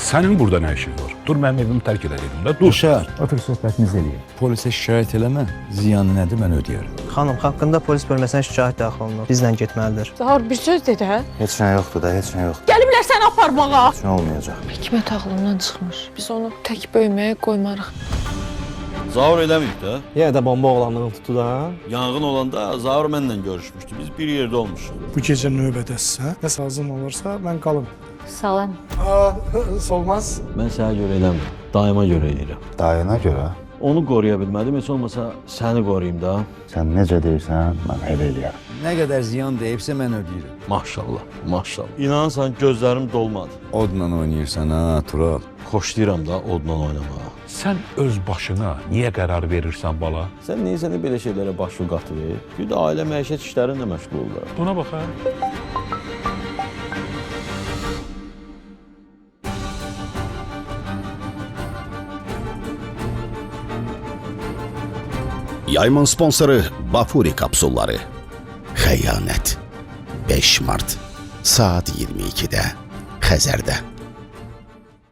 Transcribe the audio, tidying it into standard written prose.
Sənin burada nə işin var? Dur mənim evimi tərk edəydim də, dur. Uşaq, otur söhbətimizi eləyək. Polisə şikayət eləmə, ziyanı nədir mən ödəyərəm. Xanım, haqqında polis bölməsinə şikayət daxil olunur. Bizlə getməlidir. Zahar bir söz dedi hə? Heç nə yoxdur da, heç nə yoxdur. Gəliblər səni aparmağa. Heç nə olmayacaq. Hikmət ağlından çıxmış. Biz onu tək böyüməyə qoymarıq. Zaur eləməyib də. Yenə də bomba oğlanlığını tutdu da. Yanğın olanda Zaur mənlə görüşmüşdü. Biz bir yerdə olmuşuq. Bu gecə növbədəsə, nə lazım olursa mən qalım. Salam. Olmaz. Mən sənə görə eləmirəm. Daima görə eləyirəm. Dayına görə Onu qoruya bilmədim. Heç olmasa səni qoruyum da. sən necə deyirsən, mən elə eləyərəm. Nə qədər ziyan deyibsə mən ödəyirəm. Maşallah, maşallah. İnansan gözlərim dolmadı. Odla oynayırsan ha, Tural. Xoşlayıram da odla oynamağı. Sən öz başına niyə qərar verirsən bala? Sən niyə səni belə şeylərə başvur qatırır? Bir də ailə məişət işlərinlə məşğul olurlar. Buna bax ha. Yayımın sponsoru Bafuri kapsulları. Xəyanət 5 Mart saat 22-də Xəzərdə.